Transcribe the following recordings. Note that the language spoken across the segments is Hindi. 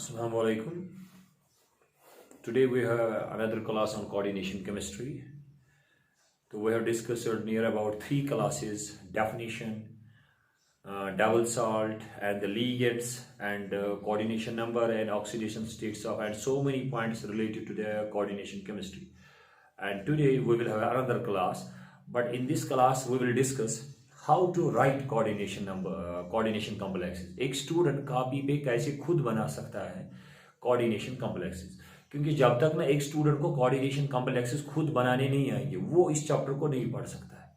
Assalamu alaikum. Today we have another class on coordination chemistry. So we have discussed earlier about three classes: definition, double salt, and the ligands, and coordination number and oxidation states of, and so many points related to the coordination chemistry. And today we will have another class, but in this class we will discuss how to write coordination number, coordination complexes. एक स्टूडेंट कॉपी पे कैसे खुद बना सकता है कोऑर्डिनेशन कॉम्प्लेक्सेस, क्योंकि जब तक ना एक स्टूडेंट को कोऑर्डिनेशन कॉम्प्लेक्सेस खुद बनाने नहीं आएंगे वो इस चैप्टर को नहीं पढ़ सकता है।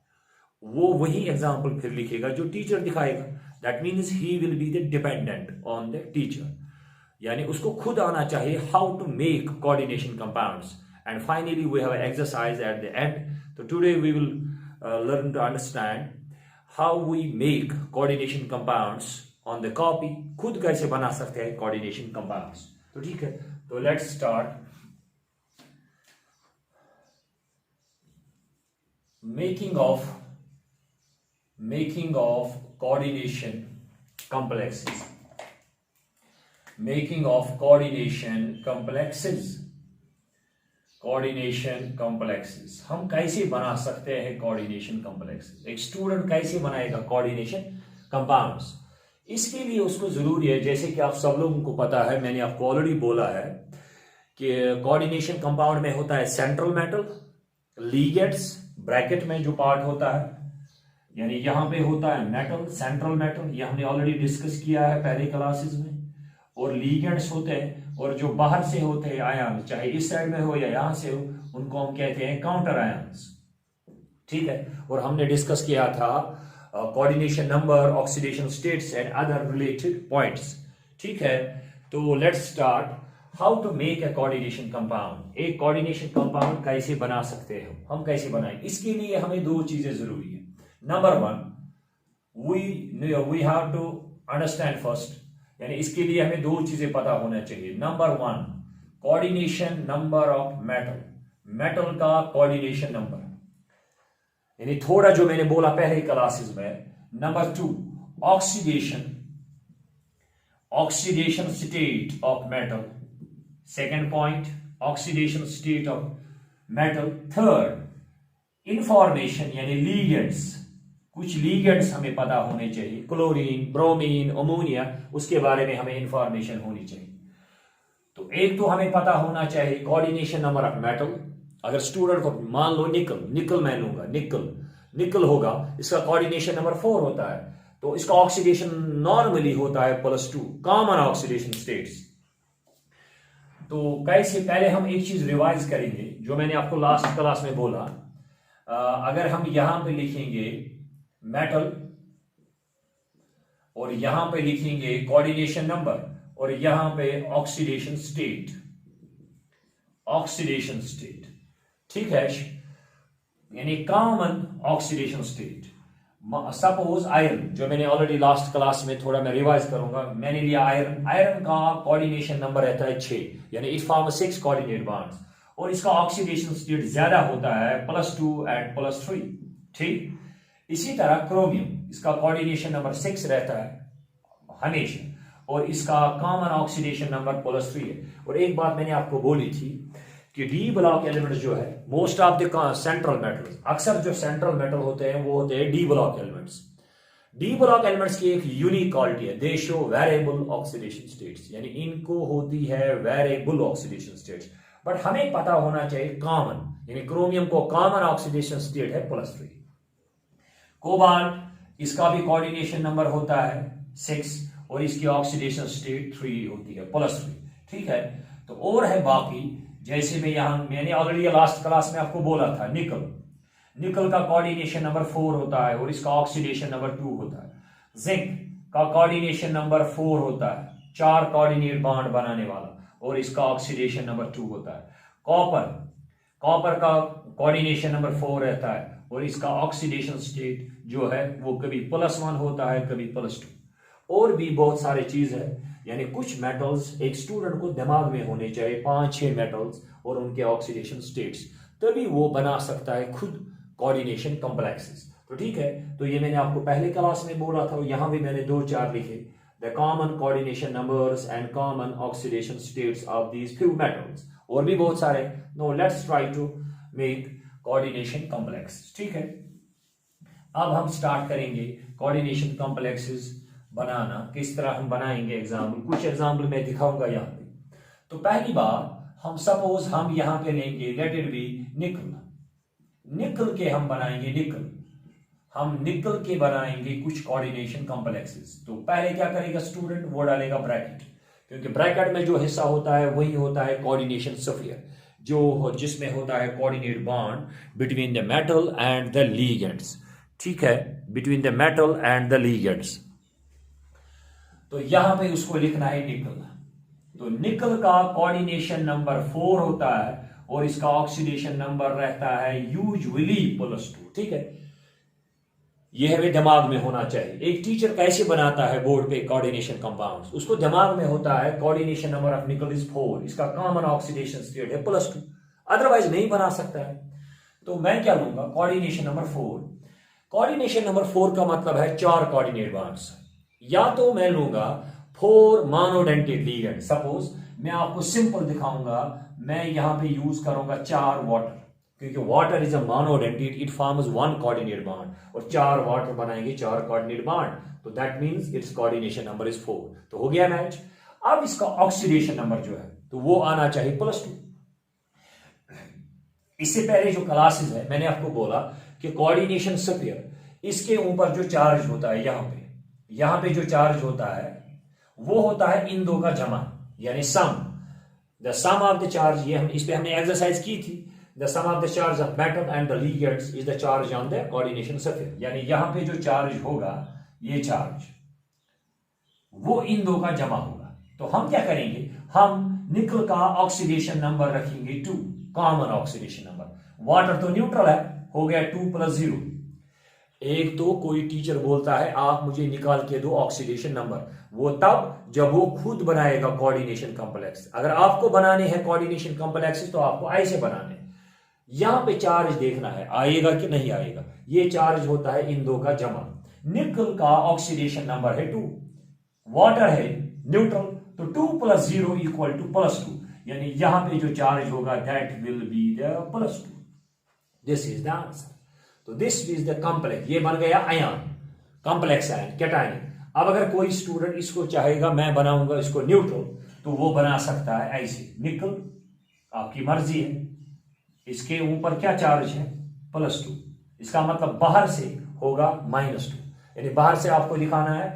वो वही एग्जाम्पल फिर लिखेगा जो टीचर दिखाएगा। That means he will be the dependent on the teacher, यानी उसको खुद आना चाहिए how to make coordination compounds. And finally we have exercise at the end. तो today we will learn to understand how we make coordination compounds on the copy। खुद कैसे बना सकते हैं coordination compounds। तो ठीक है, तो let's start। making of coordination complexes। making of coordination complexes हम कैसे बना सकते हैं कोऑर्डिनेशन कॉम्प्लेक्सेस। एक स्टूडेंट कैसे बनाएगा कोऑर्डिनेशन कंपाउंड्स, इसके लिए उसको जरूरी है, जैसे कि आप सब लोगों को पता है, मैंने आपको ऑलरेडी बोला है कि कोऑर्डिनेशन कंपाउंड में होता है सेंट्रल मेटल, लिगेंड्स ब्रैकेट में जो पार्ट होता है, यानी यहां पे होता है मेटल, सेंट्रल मेटल, ये हमने ऑलरेडी डिस्कस किया है पहले क्लासेस में। और लिगेंड्स होते हैं, और जो बाहर से होते हैं आयन, चाहे इस साइड में हो या यहां से हो, उनको हम कहते हैं काउंटर आयन्स। ठीक है, और हमने डिस्कस किया था coordination number, oxidation states and other related points. ठीक है, तो let's start how to make a coordination compound. एक कोऑर्डिनेशन कंपाउंड कैसे बना सकते हैं हम कैसे बनाएं, इसके लिए हमें दो चीजें जरूरी है। Number one, we have to understand first, यानी इसके लिए हमें दो चीजें पता होना चाहिए। Number one, coordination number of metal, metal का कोऑर्डिनेशन नंबर, यानी थोड़ा जो मैंने बोला पहले क्लासेस में। Number two, oxidation state of metal. Second point, oxidation state of metal. Third, information यानी लीगेंड्स, कुछ लीगेंड्स हमें पता होने चाहिए, क्लोरीन, ब्रोमीन, अमोनिया, उसके बारे में हमें इंफॉर्मेशन होनी चाहिए। तो एक तो हमें पता होना चाहिए कोऑर्डिनेशन नंबर ऑफ मेटल। अगर स्टूडेंट को मान लो निकल मैं लूंगा, निकल होगा, इसका कोऑर्डिनेशन नंबर 4 होता है, तो इसका ऑक्सीडेशन नॉर्मली होता है +2, कॉमन ऑक्सीडेशन स्टेट्स। तो कैसे, पहले हम एक चीज रिवाइज करेंगे जो मैंने आपको लास्ट क्लास में बोला। अगर हम यहां पे लिखेंगे मेटल और यहां पे लिखेंगे कोऑर्डिनेशन नंबर और यहां पे ऑक्सीडेशन स्टेट, ठीक है, यानी common oxidation state. Suppose iron, जो मैंने ऑलरेडी लास्ट क्लास में थोड़ा मैं रिवाइज करूंगा, मैंने लिया आयरन का कोऑर्डिनेशन नंबर रहता है 6, यानी इट फॉर्म 6 कोऑर्डिनेट बॉन्ड्स, और इसका ऑक्सीडेशन स्टेट ज्यादा होता है +2 एंड +3। ठीक, इसी तरह क्रोमियम, इसका कोऑर्डिनेशन नंबर 6 रहता है हमेशा, और इसका कॉमन ऑक्सीडेशन नंबर +3 है। और एक बात मैंने आपको बोली थी कि डी ब्लॉक एलिमेंट्स जो है, most of the central metals, अक्सर जो सेंट्रल मेटल होते हैं वो होते हैं D block elements. D block elements की एक यूनिक क्वालिटी है, दे शो वेरिएबल ऑक्सीडेशन स्टेट्स, यानी इनको होती है वेरिएबल ऑक्सीडेशन स्टेट्स। बट हमें पता होना चाहिए कॉमन, यानी क्रोमियम को कॉमन ऑक्सीडेशन स्टेट है +3। कोबाल्ट, इसका भी कोऑर्डिनेशन नंबर होता है 6 और इसकी ऑक्सीडेशन स्टेट 3 होती है +3। ठीक है, तो और है बाकी, जैसे मैं यहां मैंने ऑलरेडी लास्ट क्लास में आपको बोला था, निकल का कोऑर्डिनेशन नंबर 4 होता है और इसका ऑक्सीडेशन नंबर 2 होता है। जिंक का कोऑर्डिनेशन नंबर 4 होता है, 4 कोऑर्डिनेट बॉन्ड बनाने वाला, और इसका ऑक्सीडेशन नंबर 2 होता है। कॉपर का कोऑर्डिनेशन नंबर 4 रहता है और इसका ऑक्सीडेशन स्टेट जो है वो कभी +1 होता है, कभी +2। और भी बहुत सारे चीज है, यानी कुछ मेटल्स एक स्टूडेंट को दिमाग में होने चाहिए, 5-6 मेटल्स और उनके ऑक्सीडेशन स्टेट्स, तभी वो बना सकता है खुद कोऑर्डिनेशन कॉम्प्लेक्सेस। तो ठीक है, तो ये मैंने आपको पहले क्लास में बोला था, यहां भी मैंने 2-4 लिखे। The common coordination numbers and common oxidation states of these few metals. और भी बहुत सारे। Now let's try to make coordination complex. ठीक है, अब हम स्टार्ट करेंगे कोऑर्डिनेशन कॉम्प्लेक्सेस बनाना। किस तरह हम बनाएंगे एग्जाम्पल, कुछ एग्जाम्पल मैं दिखाऊंगा यहाँ पे। तो पहली बार हम सपोज हम यहाँ पे लेंगे लेट इट बी निकल। निकल के हम बनाएंगे निकल, हम निकल के बनाएंगे कुछ कोऑर्डिनेशन कॉम्प्लेक्सेस। तो पहले क्या करेगा स्टूडेंट, वो डालेगा ब्रैकेट, क्योंकि ब्रैकेट में जो हिस्सा होता है वही होता है कोऑर्डिनेशन स्फीयर, जो जिसमें होता है coordinate bond between the metal and the ligands. ठीक है, between the metal and the ligands. तो यहां पे उसको लिखना है निकल। तो निकल का कोऑर्डिनेशन नंबर 4 होता है और इसका ऑक्सीडेशन नंबर रहता है यूजुअली +2। ठीक है, यह हमें दिमाग में होना चाहिए। एक टीचर कैसे बनाता है बोर्ड पे कोऑर्डिनेशन कंपाउंड्स, उसको दिमाग में होता है कोऑर्डिनेशन नंबर ऑफ निकल इज 4, इसका कॉमन ऑक्सीडेशन स्टेट है +2, अदरवाइज नहीं बना सकता है। तो मैं क्या लूंगा कोऑर्डिनेशन नंबर 4। कोऑर्डिनेशन नंबर 4 का मतलब है 4 कोऑर्डिनेट बॉन्ड्स। या तो मैं लूंगा 4 मोनोडेंटेड लिगेंड। सपोज मैं आपको सिंपल दिखाऊंगा, मैं यहां पे यूज करूंगा 4 वाटर, क्योंकि water is a monodentate, it forms 1 coordinate bond, और 4 वाटर बनाएंगे 4 कोऑर्डिनेट बॉन्ड, तो that means it's coordination number is 4। तो हो गया मैच। अब इसका ऑक्सीडेशन नंबर जो है तो वो आना चाहिए +2। इससे पहले जो क्लासेस है मैंने आपको बोला कि कोऑर्डिनेशन स्फीयर, इसके ऊपर जो चार्ज होता है यहां पे जो चार्ज होता है वो होता है इन दो का जमा, यानी sum. The sum of the charge, ये हम इस पे हमने एक्सरसाइज की थी। The sum of the charge of metal and the ligands is the charge on the coordination sphere, यानी यहां पे जो चार्ज होगा ये चार्ज वो इन दो का जमा होगा। तो हम क्या करेंगे, हम निकल का ऑक्सीडेशन नंबर रखेंगे 2, कॉमन ऑक्सीडेशन नंबर। वाटर तो न्यूट्रल है, हो गया 2 + 0। एक तो कोई टीचर बोलता है आप मुझे निकाल के दो ऑक्सीडेशन नंबर, वो तब जब वो खुद बनाएगा कोऑर्डिनेशन कॉम्प्लेक्स। अगर आपको बनाने हैं कोऑर्डिनेशन कॉम्प्लेक्सेस तो आपको ऐसे बनाने, यहां पे चार्ज देखना है आएगा कि नहीं आएगा। ये चार्ज होता है इन दो का जमा। निकल का ऑक्सीडेशन नंबर है 2, वाटर है न्यूट्रल, तो 2 + 0 = +2, यानी यहां पे जो चार्ज होगा that will be the +2। This is the answer. तो दिस इज द कॉम्प्लेक्स, ये बन गया आयन, कॉम्प्लेक्स आयन, कैटायन। अब अगर कोई स्टूडेंट इसको चाहेगा मैं बनाऊंगा इसको न्यूट्रल, तो वो बना सकता है ऐसे, निकल आपकी मर्जी है, इसके ऊपर क्या चार्ज है +2, इसका मतलब बाहर से होगा -2, यानी बाहर से आपको दिखाना है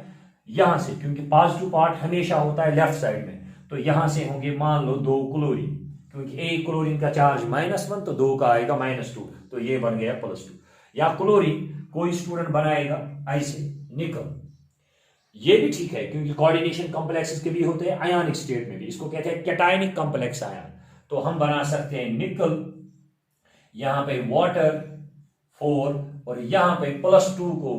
यहां से, क्योंकि पॉजिटिव पार्ट हमेशा होता है लेफ्ट साइड में। तो यहां से होंगे मान लो 2 क्लोरीन, क्योंकि एक क्लोरीन का चार्ज -1 तो 2 का आएगा -2, तो ये बन गया +2। या क्लोरीन कोई स्टूडेंट बनाएगा ऐसे निकल, ये भी ठीक है, क्योंकि कोऑर्डिनेशन कॉम्प्लेक्सेस के भी होते हैं आयनिक स्टेट में भी, इसको कहते हैं कैटायनिक कॉम्प्लेक्स आयन। तो हम बना सकते हैं निकल, यहां पे वाटर 4 और यहां पे +2 को,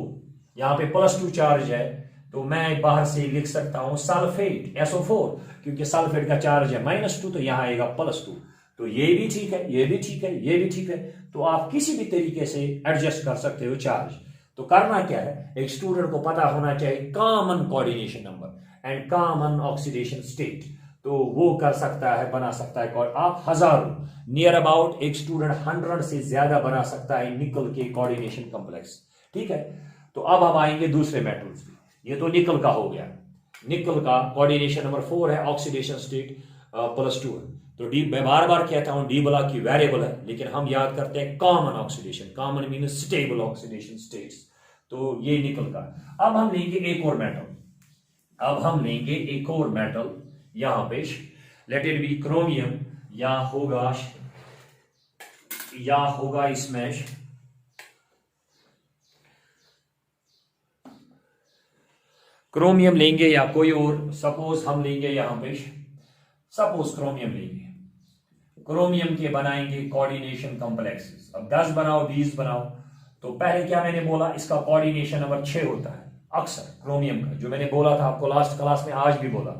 यहां पे +2 चार्ज है, तो मैं बाहर से लिख सकता हूं सल्फेट SO4, क्योंकि सल्फेट का चार्ज है -2, तो यहां आएगा +2। तो ये भी ठीक है, ये भी ठीक है, ये भी ठीक है। तो आप किसी भी तरीके से एडजस्ट कर सकते हो चार्ज। तो करना क्या है, एक स्टूडेंट को पता होना चाहिए common coordination number and common oxidation state, तो वो कर सकता है, बना सकता है। आप हजारों, नियर अबाउट एक स्टूडेंट 100 से ज्यादा बना सकता है निकल के कोऑर्डिनेशन कॉम्प्लेक्स। ठीक है, तो अब हम आएंगे दूसरे मेटल्स पे। ये तो निकल का हो गया, निकल का कोऑर्डिनेशन नंबर 4 है, ऑक्सीडेशन स्टेट +2 है। तो डी, मैं बार बार कहता हूं डी बोला की वेरिएबल है, लेकिन हम याद करते हैं common oxidation, common mean stable oxidation states. तो ये निकल का। अब हम लेंगे एक और मेटल, अब हम लेंगे एक और मेटल, यहां पे लेट इट बी क्रोमियम, या होगा इसमें क्रोमियम लेंगे या कोई और, सपोज हम लेंगे यहां पे, सपोज क्रोमियम लेंगे, क्रोमियम के बनाएंगे कोऑर्डिनेशन कॉम्प्लेक्सेस। अब 10 बनाओ 20 बनाओ, तो पहले क्या मैंने बोला, इसका कोऑर्डिनेशन नंबर 6 होता है अक्सर क्रोमियम का, जो मैंने बोला था आपको लास्ट क्लास में, आज भी बोला।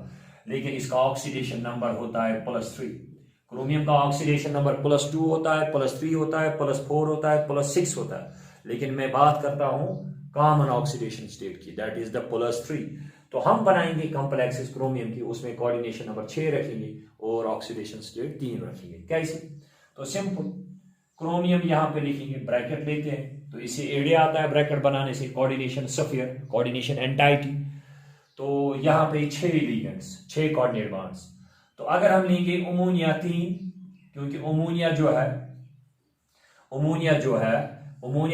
लेकिन इसका ऑक्सीडेशन नंबर होता है +3। क्रोमियम का ऑक्सीडेशन नंबर +2 होता है, +3 होता है, +4 होता है, +6 होता है। लेकिन मैं बात करता हूं कॉमन ऑक्सीडेशन स्टेट की, दैट इज द +3। तो हम बनाएंगे कॉम्प्लेक्सेस क्रोमियम की, उसमें कोऑर्डिनेशन नंबर 6 रखेंगे और ऑक्सीडेशन स्टेट 3 रखेंगे। कैसे? तो सिंपल, क्रोमियम यहां पे लिखेंगे, ब्रैकेट लेते हैं तो इसे एरिया आता है ब्रैकेट बनाने से, कोऑर्डिनेशन स्फीयर, कोऑर्डिनेशन एंटाइटी। तो यहां पे 6 लिगेंड्स, 6 कोऑर्डिनेट बॉन्ड्स। तो अगर हम लेंगे अमोनिया 3, क्योंकि अमोनिया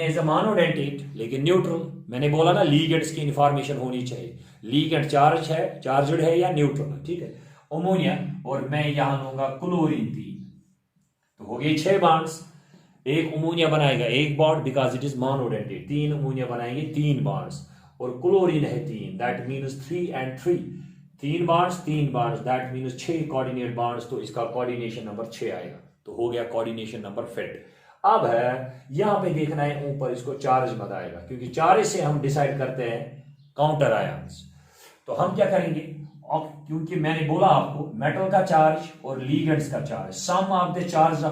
इज अ मोनोडेंटेट लेकिन न्यूट्रल। मैंने बोला ना लीगेंड्स की इंफॉर्मेशन होनी चाहिए, लीगेंड चार्जड है या न्यूट्रल है, ठीक है। अमोनिया, और मैं यहां लूंगा क्लोरीन 3, तो हो गए 6 बॉन्ड्स। एक अमोनिया बनाएगा 1 bond because it is monodentate, 3 ammonia बनाएंगे 3 बॉन्ड्स, और क्लोरीन है 3, that means 3 and 3, 3 bonds, that means 6 coordinate bonds, तो इसका कोऑर्डिनेशन नंबर 6 आएगा। तो हो गया कोऑर्डिनेशन नंबर फिट। अब है यहां पे देखना है ऊपर इसको चार्ज मत आएगा, क्योंकि चार्ज से हम डिसाइड करते हैं काउंटर आयंस। तो हम क्या करेंगे, क्योंकि मैंने बोला आपको मेटल का चार्ज और लीगेंड्स का charge, sum of the charge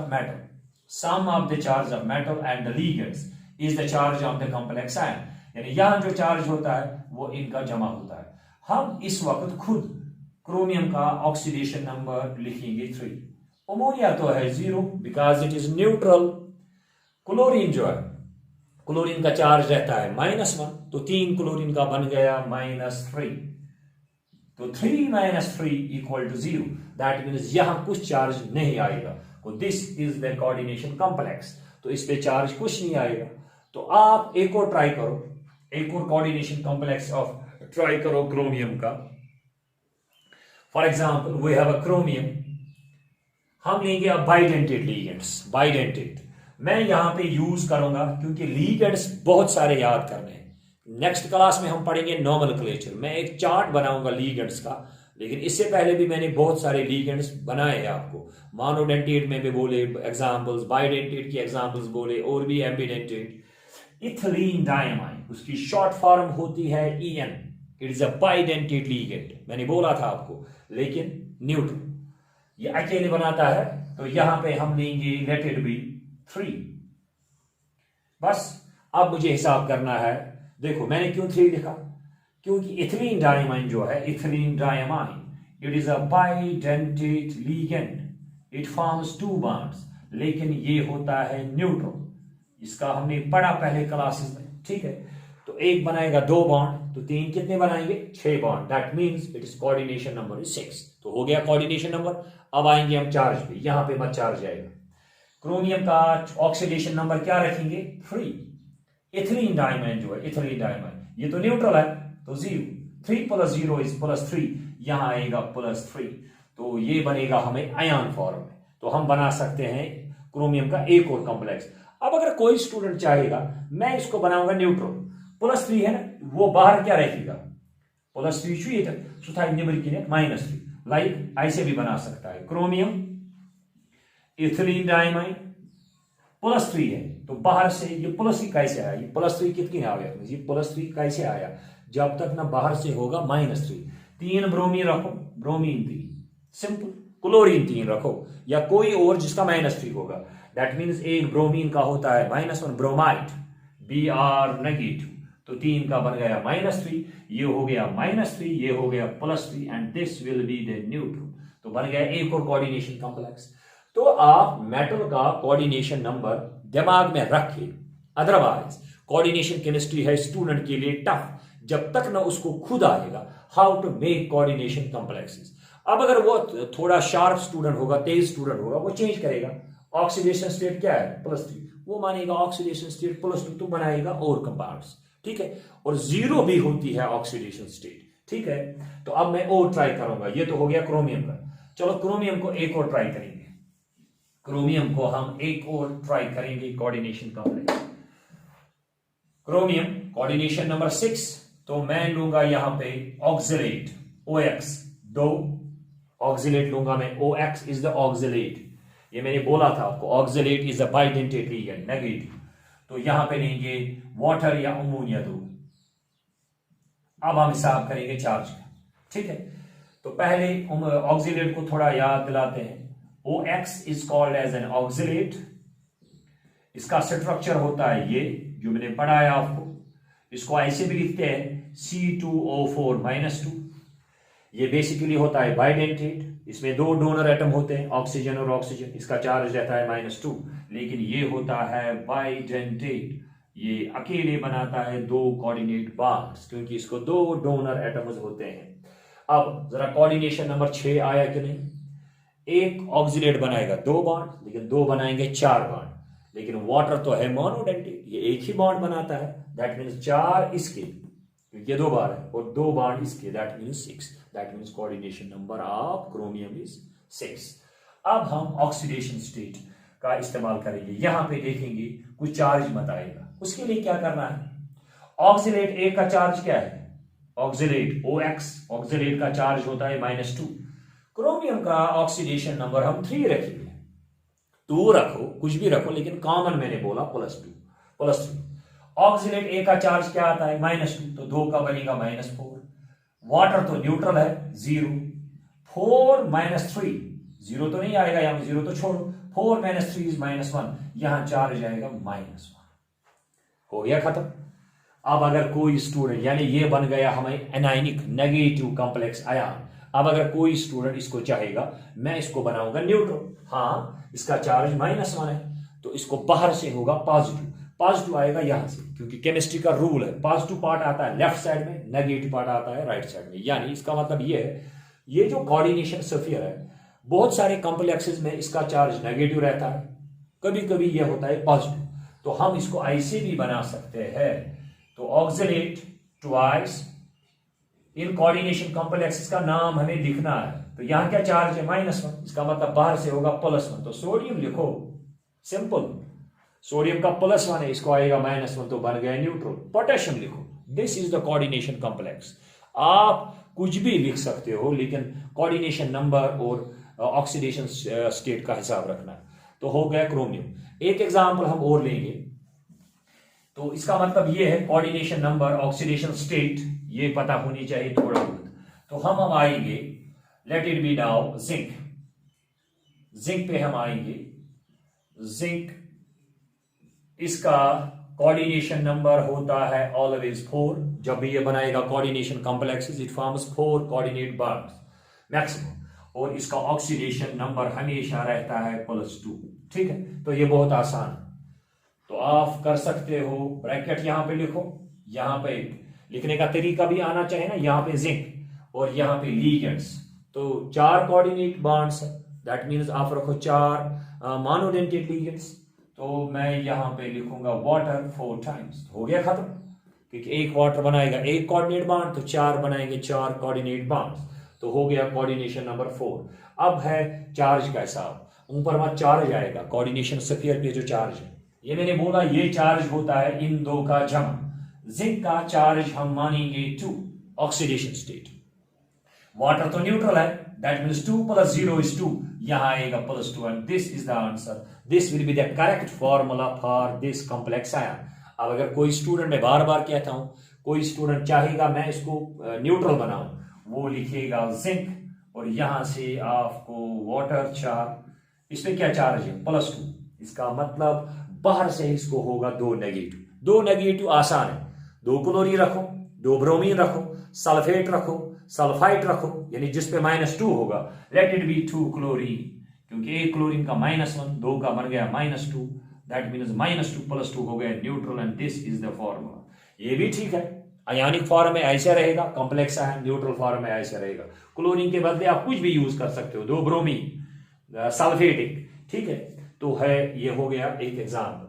of metal and the ligands is the charge of the complex ion, यानी यहां जो चार्ज होता है वो इनका जमा होता है। हम इस वक्त खुद क्रोमियम का ऑक्सीडेशन नंबर लिखेंगे 3, अमोनिया तो है 0 because it is neutral. Chlorine जो है, क्लोरीन का चार्ज रहता है -1, तो 3 क्लोरीन का बन गया -3, तो 3 - 3 इक्वल टू 0, दैट मीन्स यहां कुछ चार्ज नहीं आएगा। तो this is the coordination complex, तो इस पे चार्ज कुछ नहीं आएगा। तो आप एक और ट्राई करो, एक और कोऑर्डिनेशन कॉम्प्लेक्स ऑफ ट्राई करो क्रोमियम का। For example we have a chromium, हम लेंगे अब बाइडेंटेट लीगेंड्स, बाइडेंटेट मैं यहां पे यूज करूंगा क्योंकि लीगेंड्स बहुत सारे याद करने हैं। नेक्स्ट क्लास में हम पढ़ेंगे नोमेनक्लेचर, मैं एक चार्ट बनाऊंगा लीगेंड्स का, लेकिन इससे पहले भी मैंने बहुत सारे लीगेंड्स बनाए हैं आपको, मोनोडेंटेट में भी बोले एग्जांपल्स, बाइडेंटेट की एग्जांपल्स बोले, और भी एम्बीडेंटेट। इथिलीन डायमाइन, उसकी शॉर्ट फॉर्म होती है EN, it is a bidentate ligand, मैंने बोला था आपको, लेकिन न्यूट्रल, ये अकेले बनाता है। तो यहां पे हम लेंगे लेट इट बी 3। बस अब मुझे हिसाब करना है, देखो मैंने क्यों 3 लिखा, क्योंकि इथिलीन डायमाइन जो है, ethylene diamine it is a bidentate ligand, it forms 2 bonds, लेकिन ये होता है न्यूट्रल, इसका हमने पढ़ा पहले क्लासेस में, ठीक है। तो एक बनाएगा 2 बॉन्ड, तो 3 कितने बनाएंगे 6 bond, that means it is coordination number is 6। तो हो गया कोऑर्डिनेशन नंबर। अब आएंगे हम चार्ज पे, यहां पे मत चार्ज आएगा। क्रोमियम का ऑक्सीडेशन नंबर क्या रखेंगे 3। इथिलीन डायमाइन जो है, इथिलीन डायमाइन ये तो न्यूट्रल है, तो 0, 3 + 0 इज +3, यहां आएगा +3, तो ये बनेगा हमें आयन फॉर्म में। तो हम बना सकते हैं क्रोमियम का एक और कॉम्प्लेक्स। अब अगर कोई स्टूडेंट चाहेगा मैं इसको बनाऊंगा न्यूट्रल, +3 है ना, वो बाहर क्या रहेगा +3 -3, लाइक ऐसे भी बना सकता है, क्रोमियम इथिलीन डायमाइन +3 है, तो बाहर से ये +3 कैसे आया, ये +3 कितनी आ गया, ये +3 कैसे आया, जब तक ना बाहर से होगा -3। 3 ब्रोमीन रखो, ब्रोमीन 3, सिंपल। क्लोरीन 3 रखो, या कोई और जिसका -3 होगा, दैट मीन्स एक ब्रोमीन का होता है -1, ब्रोमाइड Br नेगेटिव, तो 3 का बन गया -3, ये हो गया -3, ये हो गया +3, and this will be the neutral. तो बन गया एक और कोऑर्डिनेशन कॉम्प्लेक्स। तो आप मेटल का कोऑर्डिनेशन नंबर दिमाग में रखिए, अदरवाइज कोऑर्डिनेशन केमिस्ट्री है स्टूडेंट के लिए टफ, जब तक ना उसको खुद आएगा how to make coordination complexes. अब अगर वो थोड़ा शार्प स्टूडेंट होगा, तेज स्टूडेंट होगा, वो चेंज करेगा, ऑक्सीडेशन स्टेट क्या है +3, वो मानेगा ऑक्सीडेशन स्टेट +2, तो बनाएगा और कंपाउंड्स, ठीक है। और 0 भी होती है ऑक्सीडेशन स्टेट, ठीक है। तो अब मैं और ट्राई करूंगा, ये तो हो गया क्रोमियम का। चलो क्रोमियम को एक और ट्राई करेंगे, क्रोमियम को हम एक और ट्राई करेंगे coordination complex. Chromium coordination number 6, तो मैं लूंगा यहां पे ऑक्सिलेट OX, 2 ऑक्सिलेट लूंगा मैं, OX इज द ऑक्सिलेट, ये मैंने बोला था आपको, oxalate is a bidentate ligand, negative, तो यहां पे लेंगे वाटर या अमोनिया 2। अब हम हिसाब करेंगे चार्ज का, ठीक है। तो पहले ऑक्सिलेट को थोड़ा याद दिलाते हैं, OX is called as an oxalate, इसका स्ट्रक्चर होता है ये जो मैंने पढ़ाया आपको, इसको ऐसे भी लिखते हैं C2O4 -2। ये बेसिकली होता है बाइडेंटेट, इसमें दो डोनर एटम होते हैं, ऑक्सीजन और ऑक्सीजन, इसका चार्ज रहता है -2। लेकिन ये होता है बाइडेंटेट, ये अकेले बनाता है दो कोऑर्डिनेट बार्स, क्योंकि इसको दो डोनर एटम्स होते हैं। अब जरा कोऑर्डिनेशन नंबर 6 आया कि नहीं। एक ऑक्सीलेट बनाएगा दो बॉन्ड, लेकिन दो बनाएंगे चार बॉन्ड। लेकिन वाटर तो है मोनोडेंटेट, ये एक ही बॉन्ड बनाता है, दैट मीन्स चार इसके, क्योंकि ये दो बार है, और दो बॉन्ड इसके, that means 6। That means coordination number of chromium is 6। अब हम ऑक्सीडेशन स्टेट का इस्तेमाल करेंगे। यहां पे देखेंगे कुछ चार्ज मत आएगा, उसके लिए क्या करना है। ऑक्सीलेट ए का चार्ज क्या है, ऑक्सीलेट OX, ऑक्सीलेट का चार्ज होता है -2। क्रोमियम का ऑक्सीडेशन नंबर हम 3 रखेंगे, 2 रखो, कुछ भी रखो, लेकिन कॉमन मैंने बोला +3। ऑक्सीलेट ए का चार्ज क्या आता है -2, तो 2 का बनेगा -4। वाटर तो न्यूट्रल है, 0। 4 -3, 0 तो नहीं आएगा यहां, 0 तो छोड़ो, 4 - 3 इज -1, यहां चार्ज आएगा -1। हो गया खत्म। अब अगर कोई स्टूडेंट, यानी ये बन गया हमें एनायनिक नेगेटिव कॉम्प्लेक्स आयन। अब अगर कोई स्टूडेंट इसको चाहेगा, मैं इसको बनाऊंगा न्यूट्रल, हाँ इसका चार्ज -1 है, तो इसको बाहर से होगा पॉजिटिव आएगा यहां से, क्योंकि केमिस्ट्री का रूल है, पॉजिटिव पार्ट आता है लेफ्ट साइड में, नेगेटिव पार्ट आता है राइट साइड में। यानी इसका मतलब ये है, ये जो कोऑर्डिनेशन स्फीयर है, बहुत सारे कॉम्प्लेक्सेस में इसका चार्ज नेगेटिव रहता है, कभी कभी ये होता है पॉजिटिव। तो हम इसको ऐसे भी बना सकते हैं। तो oxalate twice in coordination complexes का नाम हमें लिखना है। तो यहां क्या चार्ज है -1, इसका मतलब बाहर से होगा +1। तो सोडियम लिखो, सिंपल, सोडियम का +1 है, इसको आएगा -1, तो बन गया न्यूट्रल। पोटेशियम लिखो, this is the coordination complex. आप कुछ भी लिख सकते हो, लेकिन कोऑर्डिनेशन नंबर और ऑक्सीडेशन स्टेट का हिसाब रखना है। तो हो गया क्रोमियम। एक एग्जांपल हम और लेंगे, तो इसका मतलब ये है कोऑर्डिनेशन नंबर, ऑक्सीडेशन स्टेट ये पता होनी चाहिए थोड़ा बहुत। तो हम आएंगे, let it be now zinc पे हम आएंगे। जिंक, इसका कोऑर्डिनेशन नंबर होता है ऑलवेज 4। जब भी ये बनाएगा coordination complexes, it forms 4 coordinate bonds maximum, और इसका ऑक्सीडेशन नंबर हमेशा रहता है +2। ठीक है, तो ये बहुत आसान है। तो आप कर सकते हो, ब्रैकेट यहां पे लिखो, यहां पे लिखने का तरीका भी आना चाहिए ना, यहां पे जिंक और यहां पे लिगेंड्स, तो 4 कोऑर्डिनेट बॉन्ड्स है, दैट मींस आप रखो 4 मोनोडेंटेट लिगेंड्स। तो मैं यहां पे लिखूंगा वाटर 4 टाइम्स, हो गया खत्म, क्योंकि एक वाटर बनाएगा एक कोऑर्डिनेट बॉन्ड, तो 4 बनाएंगे 4 कोऑर्डिनेट बॉन्ड्स, तो हो गया कोऑर्डिनेशन नंबर 4। अब है चार्ज का हिसाब, ऊपर मत चार्ज आएगा, कोऑर्डिनेशन स्फीयर पे जो चार्ज है, ये मैंने बोला ये चार्ज होता है इन दो का जमा। जिंक का चार्ज हम मानेंगे 2, ऑक्सीडेशन स्टेट। वाटर तो न्यूट्रल है, दैट मींस 2 + 0 is 2, यहां आएगा +2, and this is the answer. This will be the correct formula for this complex ion. अब अगर कोई स्टूडेंट, मैं बार बार कहता हूं, कोई स्टूडेंट चाहेगा मैं इसको न्यूट्रल बनाऊं, वो लिखेगा जिंक, और यहां से आपको वाटर 4, इसमें क्या चार्ज है +2, इसका मतलब बाहर से इसको होगा 2 नेगेटिव। 2 नेगेटिव आसान है, 2 क्लोरीन रखो, 2 ब्रोमीन रखो, सल्फेट रखो, सल्फाइट रखो, यानी जिसपे -2 होगा, लेट इट बी 2 क्लोरीन, क्योंकि एक क्लोरीन का -1, 2 का बन गया -2, दैट मींस -2 + 2 हो गया neutral, and this is the formula. ये भी ठीक है, आयनिक फॉर्म में ऐसे रहेगा, कॉम्प्लेक्स आयन न्यूट्रल फॉर्म में ऐसे रहेगा। क्लोरीन के बदले आप कुछ भी यूज कर सकते हो, 2 ब्रोमीन, सल्फेटिक, ठीक है। तो है, ये हो गया एक एग्जाम्पल।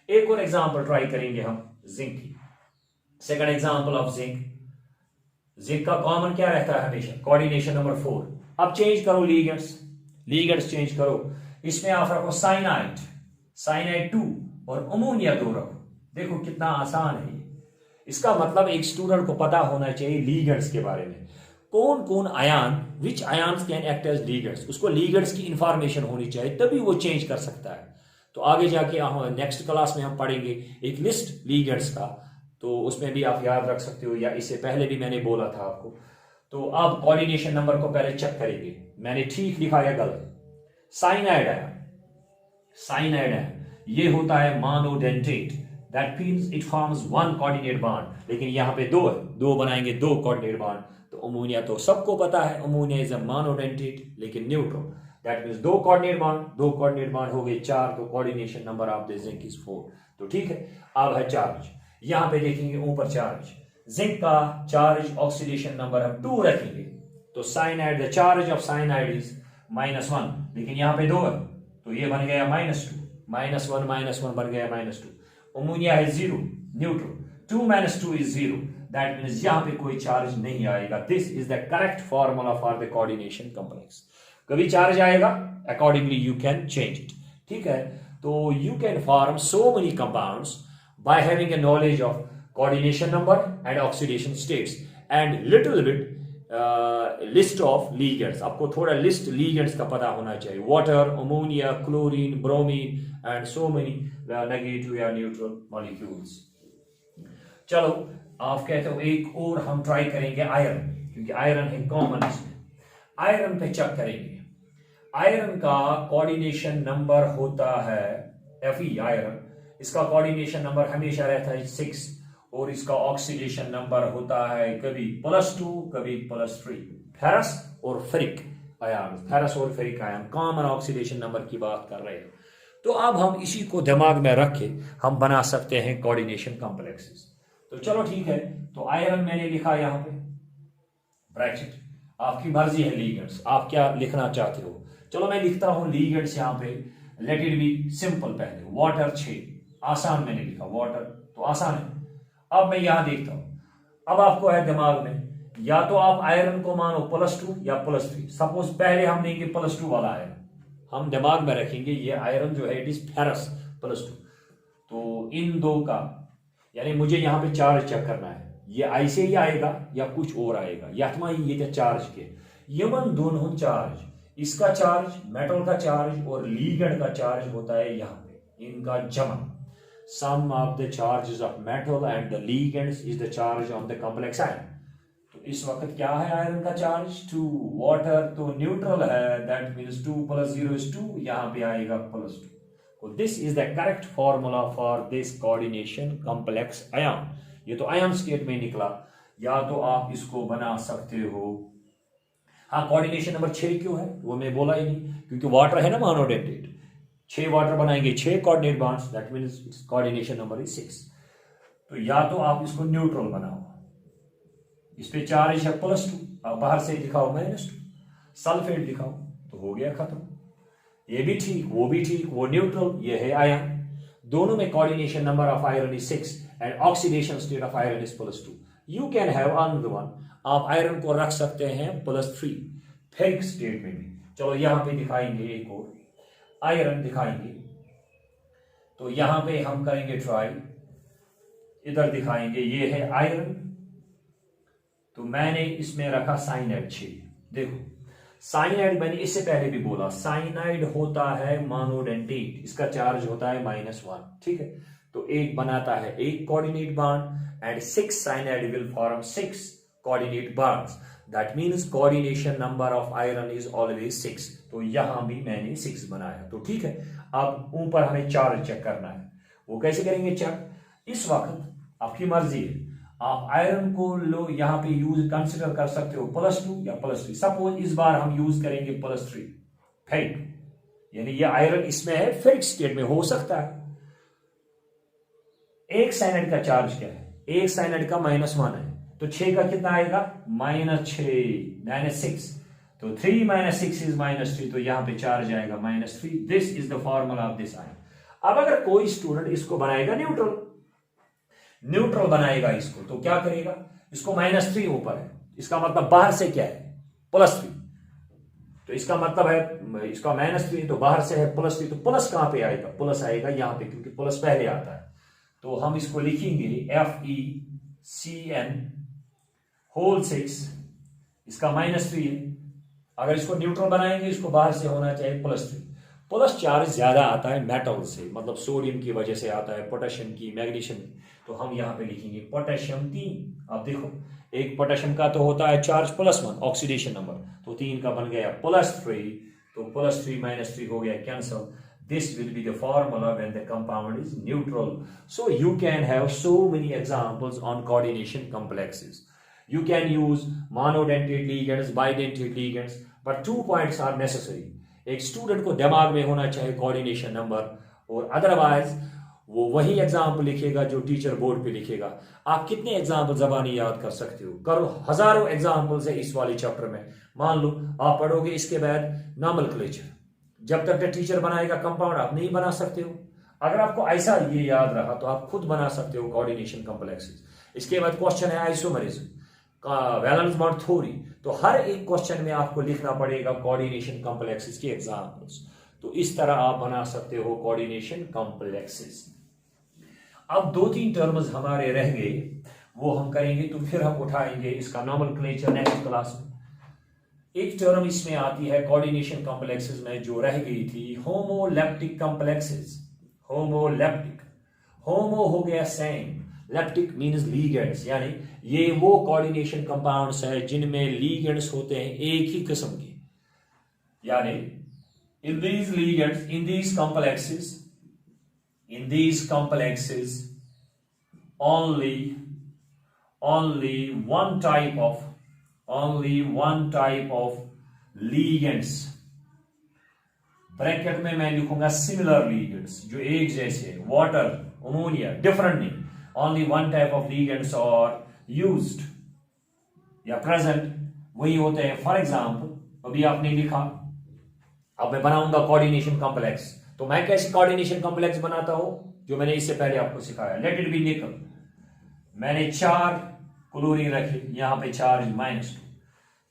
एक और एग्जाम्पल ट्राई करेंगे हम जिंक की। Second example of zinc. Zinc का कॉमन क्या रहता है हमेशा, कोऑर्डिनेशन नंबर 4। अब चेंज करो लिगेंड्स चेंज करो, इसमें आप रखो साइनाइड 2 और अमोनिया 2 रखो। देखो कितना आसान है ये। इसका मतलब एक स्टूडेंट को पता होना चाहिए लिगेंड्स के बारे में, कौन कौन ion, which ions can act as ligands, उसको लिगेंड्स की इंफॉर्मेशन होनी चाहिए, तभी वो चेंज कर सकता है। तो आगे जाके नेक्स्ट क्लास में हम पढ़ेंगे एक लिस्ट लिगेंड्स का, तो उसमें भी आप याद रख सकते हो, या इससे पहले भी मैंने बोला था आपको। तो अब कोऑर्डिनेशन नंबर को पहले चेक करेंगे, मैंने ठीक लिखा या गलत। साइनाइड आयन ये होता है monodentate, that means it forms one coordinate bond, लेकिन यहाँ पे दो है, दो बनाएंगे दो कोऑर्डिनेट बॉन्ड। तो अमोनिया तो सबको पता है, अमोनिया इज अ मोनोडेंटेट लेकिन न्यूट्रल, दैट मीन्स दो कोऑर्डिनेट बॉन्ड, दो कोऑर्डिनेट बॉन्ड हो गए चार, तो coordination number of the zinc is 4। तो ठीक है, अब है चार्ज, यहाँ पे देखेंगे ऊपर चार्ज, जिंक का चार्ज ऑक्सीडेशन नंबर हम 2 रखेंगे, तो cyanide the charge of cyanide is -1, लेकिन यहाँ पे 2 है तो ये बन गया -2, -1 बन गया -2। अमोनिया है 0 न्यूट्रल, 2 - 2 इज 0, दैट मीन्स यहाँ पे कोई चार्ज नहीं आएगा। This is the correct formula for the coordination complex. कभी चार्ज आएगा, accordingly you can change it. ठीक है, तो you can form so many compounds by having a knowledge of coordination number and oxidation states and little bit list of ligands. आपको थोड़ा लिस्ट लीगेंड्स का पता होना चाहिए, water, ammonia, chlorine, bromine and so many negative या न्यूट्रल मॉलिक्यूल्स। चलो आप कहते हो एक और हम ट्राई करेंगे आयरन, क्योंकि आयरन है कॉमन इसमें। आयरन पे चेक करेंगे, आयरन का कोऑर्डिनेशन नंबर होता है Fe आयरन, इसका कोऑर्डिनेशन नंबर हमेशा रहता है 6 और इसका ऑक्सीडेशन नंबर होता है कभी +2 कभी +3। फेरस और फेरिक आयन, फेरस और ferric ion common oxidation number की बात कर रहे हैं। तो अब हम इसी को दिमाग में रख के हम बना सकते हैं कोऑर्डिनेशन कॉम्प्लेक्सेस। तो चलो ठीक है, तो आयरन मैंने लिखा यहाँ पे ब्रैकेट, आपकी मर्जी है लीगेंड्स आप क्या लिखना चाहते हो। चलो मैं लिखता हूं लीगेंड्स यहाँ पे, लेट इट बी सिंपल। पहले वाटर 6, आसान मैंने लिखा वाटर, तो आसान है। अब मैं यहां देखता हूं, अब आपको है दिमाग में, या तो आप आयरन को मानो +2 या +3। सपोज पहले हम लेंगे +2 वाला आयरन, हम दिमाग में रखेंगे ये आयरन जो है इट इज फेरस +2। तो इन दो का यानी मुझे यहां पे चार्ज चेक करना है, ये ऐसे ही आएगा या कुछ और आएगा, यथमा ही ये चार्ज के यमन दोनों चार्ज, इसका चार्ज मेटल का चार्ज और लीगेंड का चार्ज होता है यहाँ पे, इनका जमा। Sum of the charges of metal and the ligands is the charge of the complex ion. तो इस वक्त क्या है आयरन का चार्ज 2, वाटर तो न्यूट्रल है, दैट मींस 2 + 0 is 2, यहाँ पे आएगा +2। So this is the correct formula for this coordination complex ion। ये तो आयन स्टेट में निकला, या तो आप इसको बना सकते हो। हाँ, कोऑर्डिनेशन नंबर 6 क्यों है वो मैं बोला ही नहीं, क्योंकि वाटर है ना मोनोडेंटेट, 6 वाटर बनाएंगे 6 coordinate bonds, that means it's coordination number is 6। तो या तो आप इसको न्यूट्रल बनाओ, इस पे चार्ज है +2, आप बाहर से दिखाओ -2, सल्फेट दिखाओ, तो हो गया खत्म। ये भी ठीक, वो भी ठीक, वो न्यूट्रल, ये है आयन, दोनों में coordination number of iron is 6 and oxidation state of iron is +2। You can have another one, आप आयरन को रख सकते हैं +3 फेरिक स्टेट में भी। चलो यहां पे दिखाएंगे एक और आयरन दिखाएंगे, तो यहां पे हम करेंगे ट्राई, इधर दिखाएंगे ये है आयरन, तो मैंने इसमें रखा साइनाइड 6। देखो साइनाइड मैंने इससे पहले भी बोला, साइनाइड होता है मोनोडेंटेट, इसका चार्ज होता है -1। ठीक है, तो एक बनाता है एक coordinate bond and 6 cyanide will form 6 coordinate bonds, that means coordination number of iron is always 6। तो यहां भी मैंने 6 बनाया। तो ठीक है, अब ऊपर हमें चार्ज चेक करना है, वो कैसे करेंगे चेक, इस वक्त आपकी मर्जी है, आप आयरन को लो यहां पे यूज कंसिडर कर सकते हो +2 या +3। सपोज इस बार हम यूज करेंगे +3 फेरिक, यानी ये आयरन इसमें है फेरिक स्टेट में हो सकता है। एक साइनाइड का चार्ज क्या है, एक साइनाइड का -1 है, तो 6 का कितना आएगा -6, तो 3 - 6 इज -3, तो यहां पे चार्ज आएगा -3। This is the formula of this ion. अब अगर कोई स्टूडेंट इसको बनाएगा न्यूट्रल बनाएगा इसको, तो क्या करेगा, इसको -3 ऊपर है, इसका मतलब बाहर से क्या है +3, तो इसका मतलब है इसका -3 तो बाहर से है +3, तो प्लस कहां पे आएगा, प्लस आएगा यहां पे, क्योंकि प्लस पहले आता है। तो हम इसको लिखेंगे FeCN6, इसका -3 है। अगर इसको न्यूट्रल बनाएंगे इसको बाहर से होना चाहिए +3। प्लस चार्ज ज्यादा आता है मेटल से, मतलब सोडियम की वजह से आता है, पोटेशियम की, मैग्नीशियम, तो हम यहां पे लिखेंगे पोटेशियम 3। अब देखो एक पोटेशियम का तो होता है चार्ज +1 ऑक्सीडेशन नंबर, तो 3 का बन गया +3, तो +3 - 3 हो गया cancel, This will be the formula when the compound is neutral. So you can have so many examples on coordination complexes. You can use monodentate ligands, bidentate ligands, but 2 points are necessary. एक स्टूडेंट को दिमाग में होना चाहिए कोऑर्डिनेशन नंबर, और अदरवाइज वो वही एग्जाम्पल लिखेगा जो टीचर बोर्ड पे लिखेगा। आप कितने एग्जाम्पल जबानी याद कर सकते हो? करो, हजारों एग्जाम्पल्स है इस वाले चैप्टर में। मान लो आप पढ़ोगे इसके बाद नॉमेनक्लेचर, जब तक टीचर बनाएगा कंपाउंड आप नहीं बना सकते हो। अगर आपको ऐसा ये याद रहा तो आप खुद बना सकते हो कोऑर्डिनेशन कॉम्प्लेक्सेस। इसके बाद क्वेश्चन है आइसोमरिज्म का वैलेंस बॉन्ड थ्योरी, तो हर एक क्वेश्चन में आपको लिखना पड़ेगा कोऑर्डिनेशन कॉम्प्लेक्सेस के एग्जांपल्स। तो इस तरह आप बना सकते हो कोऑर्डिनेशन कॉम्प्लेक्सेस। अब 2-3 टर्म्स हमारे रह गए, वो हम करेंगे तो फिर हम उठाएंगे इसका नॉमेनक्लेचर नेक्स्ट क्लास में। एक टर्म इसमें आती है कोऑर्डिनेशन कॉम्प्लेक्सेस में जो रह गई थी, होमोलेप्टिक कॉम्प्लेक्सेस। होमोलेप्टिक, होमो हो गया सेम, लेप्टिक मींस लीगेंड्स, यानी ये वो कोऑर्डिनेशन कंपाउंड्स है जिनमें लीगेंड्स होते हैं एक ही किस्म के। यानी in these ligands, in these complexes only one type of ligands, bracket में मैं लिखूंगा सिमिलर ligands, जो एक जैसे, वाटर, अमोनिया, डिफरेंट नहीं, only one type of ligands are used या प्रेजेंट, वही होते हैं। फॉर एग्जाम्पल अभी आपने लिखा, अब मैं बनाऊंगा कोऑर्डिनेशन कॉम्प्लेक्स, तो मैं कैसे कोऑर्डिनेशन कॉम्प्लेक्स बनाता हूं, जो मैंने इससे पहले आपको सिखाया। लेट इट बी निकल, मैंने 4 क्लोरीन रखे, यहां पे चार्ज -2,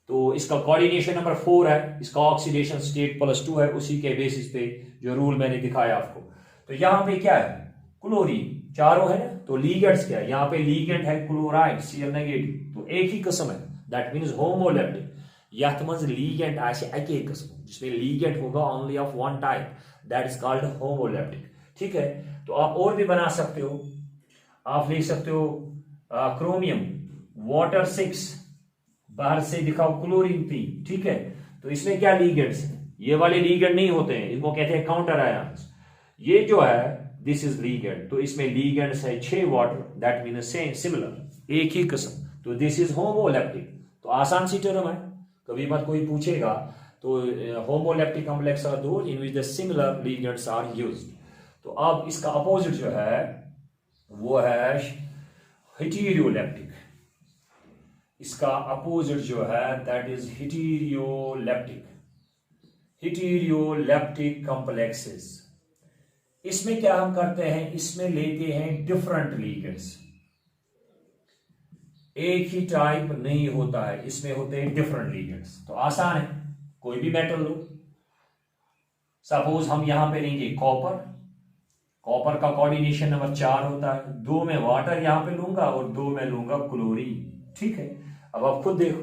तो इसका कोऑर्डिनेशन नंबर 4 है, इसका ऑक्सीडेशन स्टेट +2 है, उसी के बेसिस पे जो रूल मैंने दिखाया आपको। तो यहां पे क्या है, क्लोरीन चारों है ना, तो लीगेंड्स क्या है, यहां पे लीगेंड है क्लोराइड Cl नेगेटिव, तो एक ही किस्म है, दैट मींस होमोलेप्टिक। यथ मज लीगेंड आसे एक ही किस्म, जिसमें लीगेंड होगा only of one type, that is called homoleptic. ठीक है, तो आप और भी बना सकते हो, आप लिख सकते हो क्रोमियम वाटर 6, बाहर से दिखाओ क्लोरीन 3। ठीक है, तो इसमें क्या लीगेंड्स हैं, ये वाले लीगेंड नहीं होते हैं, इनको कहते हैं काउंटर आयन्स। ये जो है दिस इज लीगेंड, तो इसमें लीगेंड्स है 6 water, that mean same similar, एक ही किस्म, तो दिस इज होमोलेप्टिक। तो आसान सी टर्म है, कभी मत कोई पूछेगा तो homoleptic complex are those in which the similar ligands are used. तो अब इसका अपोजिट जो है वो है हेटेरोलेप्टिक, इसका अपोजिट जो है that is heteroleptic, heteroleptic complexes. इसमें क्या हम करते हैं, इसमें लेते हैं डिफरेंट लीगेंड्स, एक ही टाइप नहीं होता है, इसमें होते हैं डिफरेंट लीगेंड्स। तो आसान है, कोई भी मेटल लो, सपोज हम यहां पे लेंगे कॉपर, कॉपर का कोऑर्डिनेशन नंबर 4 होता है, 2 में वाटर यहां पे लूंगा और 2 में लूंगा क्लोरीन। ठीक है, अब आप खुद देखो,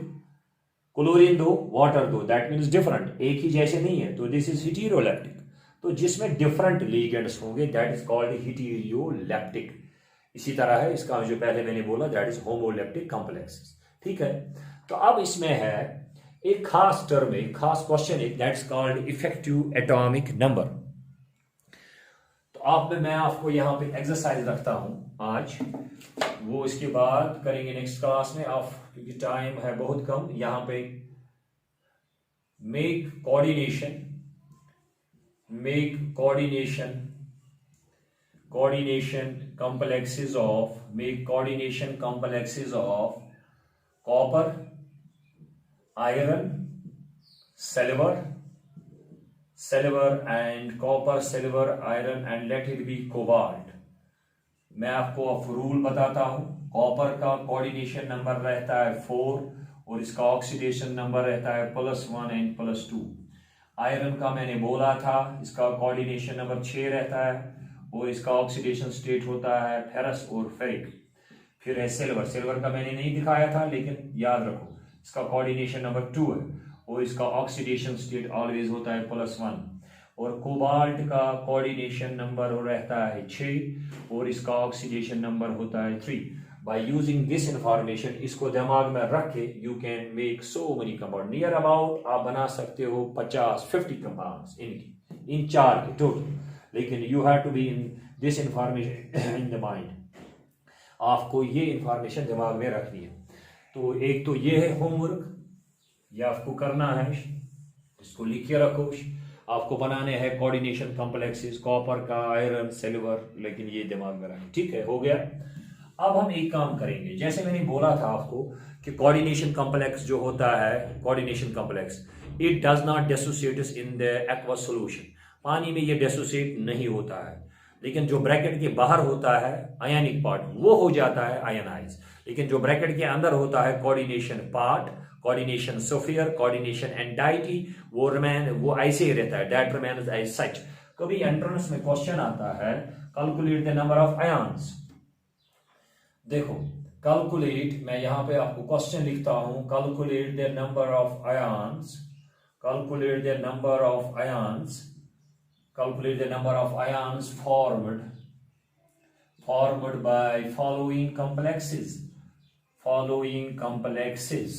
chlorine 2 water 2, that means different, एक ही जैसे नहीं है, तो दिस इज हेटेरोलेप्टिक। तो जिसमें डिफरेंट लीगेंड्स होंगे दैट इज कॉल्ड हेटेरोलेप्टिक। इसी तरह है इसका जो पहले मैंने बोला, दैट इज होमोलेप्टिक कॉम्प्लेक्सेस। ठीक है, तो अब इसमें है एक खास टर्म, एक खास क्वेश्चन, एक that is called effective atomic number. तो आप में मैं आपको यहां पे एक्सरसाइज रखता हूं आज, वो इसके बाद करेंगे नेक्स्ट क्लास में आप, क्योंकि टाइम है बहुत कम। यहां पे make coordination complexes of copper, iron, silver and copper, silver, iron and let it be cobalt। मैं आपको अब रूल बताता हूं। कॉपर का कोऑर्डिनेशन नंबर रहता है 4 और इसका ऑक्सीडेशन नंबर रहता है +1 एंड +2। आयरन का मैंने बोला था, इसका कोऑर्डिनेशन नंबर 6 रहता है और इसका ऑक्सीडेशन स्टेट होता है फेरस और फेरिक। फिर है सिल्वर, सिल्वर का मैंने नहीं दिखाया था लेकिन याद रखो, इसका कोऑर्डिनेशन नंबर 2 है और इसका ऑक्सीडेशन स्टेट ऑलवेज होता है +1। और कोबाल्ट का कोऑर्डिनेशन नंबर रहता है 6 और इसका ऑक्सीडेशन नंबर होता है 3। बाय यूजिंग दिस इंफॉर्मेशन, इसको दिमाग में रख के you can make so many compound, near about आप बना सकते हो 50-50 कंपाउंड्स इनकी। इन 4 के टोटल, लेकिन you have to be in this information in the mind, आपको ये इंफॉर्मेशन दिमाग में रखनी है। तो एक तो ये है होमवर्क, ये आपको करना है, इसको लिख के रखो। आपको बनाने हैं कोऑर्डिनेशन कॉम्प्लेक्सेस, कॉपर का, आयरन, सिल्वर, लेकिन ये दिमाग में रखें। ठीक है, हो गया। अब हम एक काम करेंगे, जैसे मैंने बोला था आपको कि कोऑर्डिनेशन कॉम्प्लेक्स जो होता है, coordination complex it does not dissociates in the aqueous solution, पानी में ये डिसोसिएट नहीं होता है, लेकिन जो ब्रैकेट के बाहर होता है आयनिक पार्ट वो हो जाता है आयनाइज, लेकिन जो ब्रैकेट के अंदर होता है coordination part, coordination sphere, coordination entity, वो ऐसे ही रहता है, दैट रिमेन्स एज सच। कभी एंट्रेंस में क्वेश्चन आता है calculate the number of ions. देखो कैलकुलेट, मैं यहां पे आपको क्वेश्चन लिखता हूं, calculate the number of ions, calculate the number of ions, calculate the number of ions formed by following complexes, following complexes।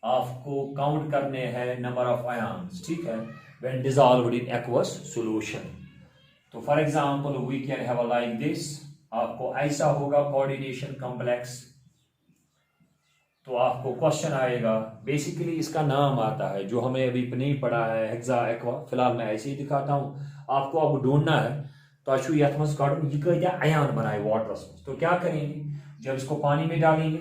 आपको काउंट करने हैं नंबर ऑफ आयन्स, ठीक है, when dissolved in aqueous solution। तो for example we can have a like this, आपको ऐसा होगा कोऑर्डिनेशन कॉम्प्लेक्स, तो आपको क्वेश्चन आएगा, बेसिकली इसका नाम आता है जो हमें अभी नहीं पढ़ा है, हेक्सा एक्वा, फिलहाल मैं ऐसे ही दिखाता हूं आपको। अब ढूंढना है तो यथ मज कड़न यह क्या अयान बनाए वाटरस में, तो क्या करेंगे, जब इसको पानी में डालेंगे,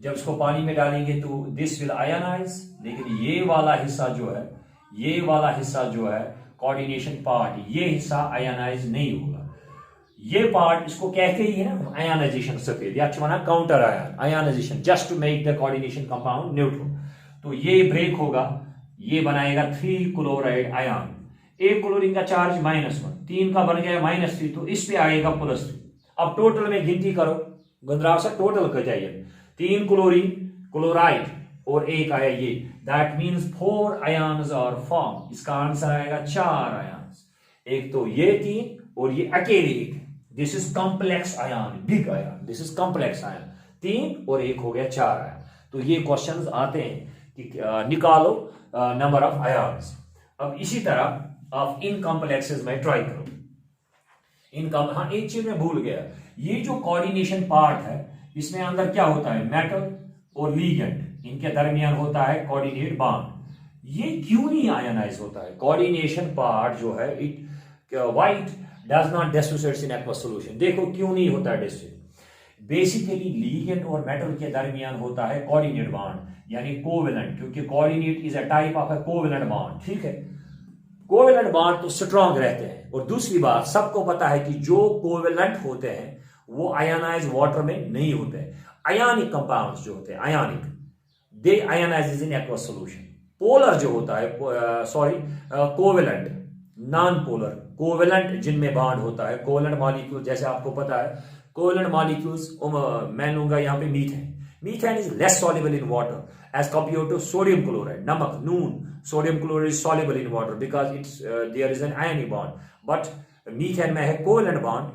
जब इसको पानी में डालेंगे तो दिस विल आयनाइज, लेकिन ये वाला हिस्सा जो है, ये वाला हिस्सा जो है कोऑर्डिनेशन पार्ट, ये हिस्सा आयनाइज नहीं होगा। ये पार्ट इसको कहते ही है ना आयनाइजेशन, सफेद या counter ion ionization, just to make the coordination compound neutral. तो ये ब्रेक होगा, ये बनाएगा 3 क्लोराइड आयन, एक क्लोरीन का चार्ज -1, 3 का बन गया -3, तो इस पे आएगा +3। अब टोटल में गिनती करो, गंदराव से टोटल कर जाइए, 3 क्लोरीन क्लोराइड और एक आया ये, that means 4 ions are form. इसका आंसर आएगा 4 आयन्स, एक तो ये 3 और ये अकेले एक, this is complex ion, big ion, this is complex ion, 3 और एक हो गया 4 आयन। तो ये क्वेश्चंस आते हैं कि निकालो नंबर ऑफ आयन्स। अब इसी तरह आप इन कॉम्प्लेक्सेस में ट्राई करो। हाँ एक चीज मैं भूल गया, ये जो कोऑर्डिनेशन पार्ट है इसमें अंदर क्या होता है, मेटल और लीगेंड, इनके दरमियान होता है कोऑर्डिनेट बॉन्ड। ये क्यों नहीं आयनाइज होता है कोऑर्डिनेशन पार्ट जो है, it white does not dissociates in aqueous solution. देखो क्यों नहीं होता है डिसोसिएट, बेसिकली लीगेंड और मेटल के दरमियान होता है कोऑर्डिनेट बॉन्ड, यानी कोवेलेंट, क्योंकि coordinate is a type of a covalent bond, ठीक है। कोवेलेंट बॉन्ड तो स्ट्रॉन्ग रहते हैं, और दूसरी बात सबको पता है कि जो कोवेलेंट होते हैं वो आयनाइज वाटर में नहीं होते हैं। आयनिक कंपाउंड्स जो होते हैं ionic, they ionize in aqueous solution. Polar जो होता है, कोवेलेंट, नॉन पोलर, कोवेलेंट जिनमें बॉन्ड होता है, कोवेलेंट मॉलिक्यूल, जैसे आपको पता है कोवेलेंट मॉलिक्यूल्स, मैं लूंगा यहाँ पे methane. Methane is less soluble in water as compare to sodium chloride, नमक, नून। Sodium chloride is soluble in water because it's there is an ionic bond, but methane में है covalent bond,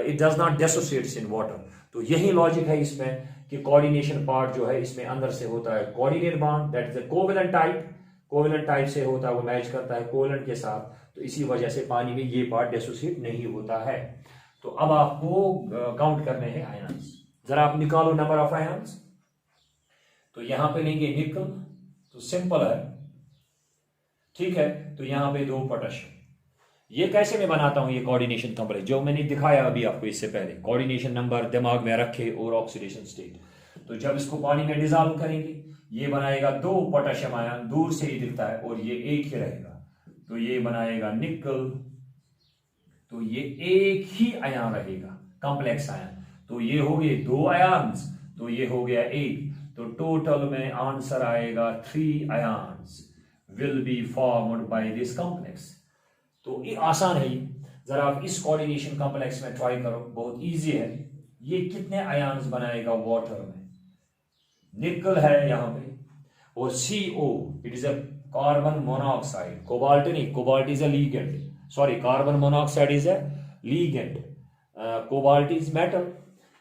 it does not dissociates in water। तो यही लॉजिक है इसमें कि कोऑर्डिनेशन पार्ट जो है इसमें अंदर से होता है coordinate bond, that is a covalent type, covalent type से होता है, वो मैच करता है कोवेलेंट के साथ, तो इसी वजह से पानी में ये पार्ट डिसोसिएट नहीं होता है। तो अब आपको काउंट करने हैं आयन्स, जरा आप निकालो नंबर ऑफ आयन्स। तो यहां पे लेंगे निकल, तो सिंपल है, ठीक है। तो यहां पे 2 पोटेशियम, ये कैसे मैं बनाता हूं, ये कोऑर्डिनेशन कॉम्प्लेक्स जो मैंने दिखाया अभी आपको इससे पहले, कोऑर्डिनेशन नंबर दिमाग में रखे और ऑक्सीडेशन स्टेट। तो जब इसको पानी में डिसॉल्व करेंगे ये बनाएगा 2 पोटेशियम आयन, दूर से ही दिखता है, और ये एक ही रहेगा, तो ये बनाएगा निकल, तो ये एक ही आयन रहेगा कॉम्प्लेक्स आयन। तो ये हो गए 2 आयन्स, तो ये हो गया 1, तो टोटल में आंसर आएगा 3 ions will be formed by this complex। तो ये आसान है, जरा आप इस कोऑर्डिनेशन कॉम्प्लेक्स में ट्राई करो, बहुत इजी है। ये कितने आयन्स बनाएगा वाटर में, निकल है यहाँ पे, और CO it is a carbon monoxide, cobalt नहीं, cobalt is a ligand, sorry carbon monoxide is a ligand, cobalt is metal,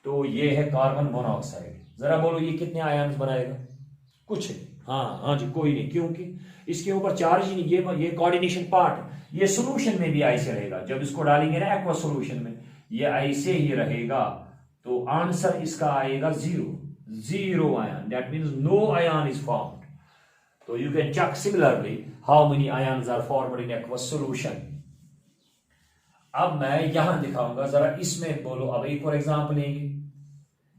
तो ये है कार्बन मोनोऑक्साइड। जरा बोलो ये कितने आयन्स बनाएगा, कुछ नहीं, हाँ जी, कोई नहीं, क्योंकि इसके ऊपर चार्ज ही नहीं। ये कोऑर्डिनेशन पार्ट ये सोल्यूशन में भी ऐसे रहेगा। जब इसको डालेंगे ना एक्वा सोल्यूशन में, ये ऐसे ही रहेगा, तो आंसर इसका आएगा 0 ion. That means no ion is formed. तो you can check similarly how many ions are formed in aqua solution. अब मैं यहां दिखाऊंगा, जरा इसमें बोलो। अब एक और एग्जांपल लेंगे।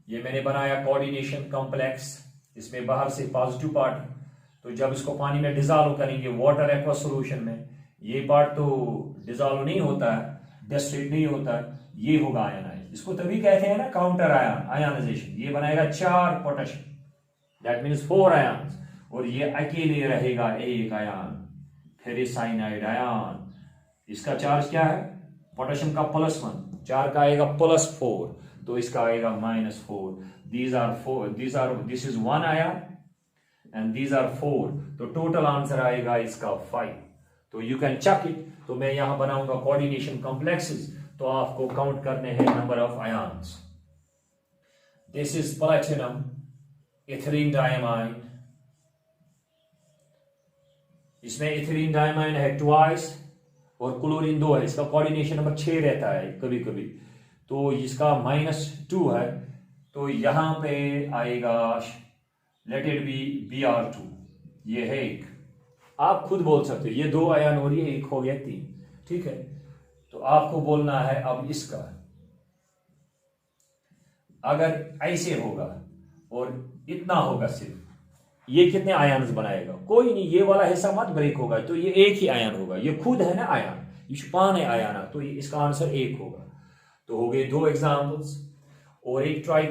ये मैंने बनाया कोऑर्डिनेशन कॉम्प्लेक्स, इसमें बाहर से पॉजिटिव पार्ट है, तो जब इसको पानी में डिजॉल्व करेंगे वाटर एक्वा सोल्यूशन में, ये पार्ट तो डिजॉल्व नहीं होता है, डिस्ट्रेट नहीं होता है, ये होगा आयनाइज। इसको तभी कहते हैं ना काउंटर आयन, आयनाइजेशन। ये बनाएगा 4 पोटेशियम, दैट मीन्स 4 आयन्स, और ये अकेले रहेगा 1 आयन, फेरिसाइनाइड आयन। इसका चार्ज क्या है? पोटेशियम का +1, 4 का आएगा +4, तो इसका आएगा -4। This is 1 ion and these are 4, तो टोटल आंसर आएगा इसका 5। तो यू कैन चेक इट। तो मैं यहां बनाऊंगा कोऑर्डिनेशन कॉम्प्लेक्सेस, तो आपको काउंट करने हैं number of ions. This is platinum ethylene diamine, इसमें इथिलीन डायमाइन है ट्वाइस और क्लोरीन 2 है। इसका कोऑर्डिनेशन नंबर 6 रहता है कभी कभी, तो इसका -2 है, तो यहां पे आएगा लेट इट बी Br2। ये है 1, आप खुद बोल सकते हो, ये 2 आयन और ये 1 हो गया 3, ठीक है। तो आपको बोलना है अब इसका, अगर ऐसे होगा और इतना होगा सिर्फ, ये कितने आयन्स बनाएगा? कोई नहीं, ये वाला हिस्सा मत ब्रेक होगा, तो ये 1 ही आयन होगा। ये खुद है ना आयन, ये छुपान है आयन, तो इसका आंसर 1 होगा। तो हो गए 2 एग्जाम्पल्स, और एक ट्राई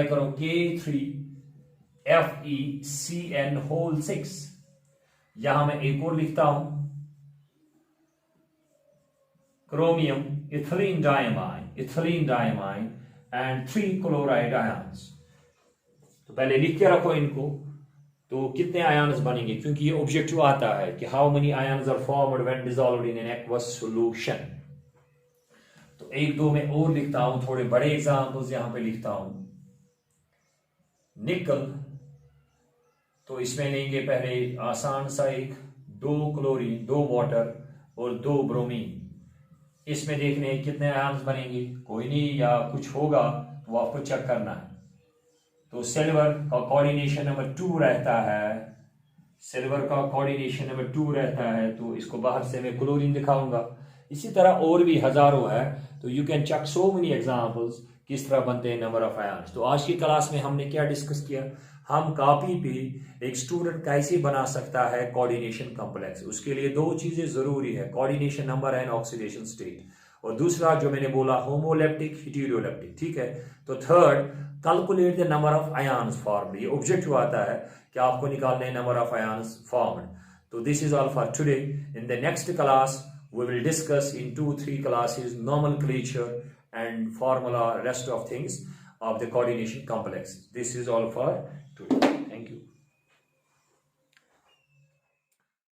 करो K3FeCN6। यहां मैं एक और लिखता हूं, chromium ethylene diamine and 3 chloride ions. तो पहले लिख के रखो इनको, तो कितने आयन्स बनेंगे, क्योंकि ये ऑब्जेक्टिव आता है कि how many ions are formed when dissolved in an aqueous solution. तो 1-2 में और लिखता हूं, थोड़े बड़े एग्जांपल्स यहां पे लिखता हूं। निकल, तो इसमें लेंगे पहले आसान सा 2 क्लोरीन, 2 वाटर और 2 ब्रोमीन। इसमें देखने कितने आयन्स बनेंगे, कोई नहीं, या कुछ होगा तो आपको चेक करना है। तो सिल्वर का कोऑर्डिनेशन नंबर 2 रहता है, तो इसको बाहर से मैं क्लोरीन दिखाऊंगा। इसी तरह और भी हजारों है, तो you can check so many examples किस तरह बनते हैं नंबर ऑफ आयन्स। तो आज की क्लास में हमने क्या डिस्कस किया, हम कॉपी पे एक स्टूडेंट कैसे बना सकता है कोऑर्डिनेशन कॉम्प्लेक्स। उसके लिए 2 चीजें जरूरी है, coordination number and oxidation state, और दूसरा जो मैंने बोला होमोलेप्टिक हेटेरोलेप्टिक, ठीक है। तो third, calculate the number of ions formed. ये ऑब्जेक्टिव आता है कि आपको निकालने नंबर ऑफ आयन्स फॉर्म्ड। तो this is all for today. In the next class we will discuss in 2-3 classes nomenclature and formula, rest of things of the coordination complexes. This is all for today. Thank you.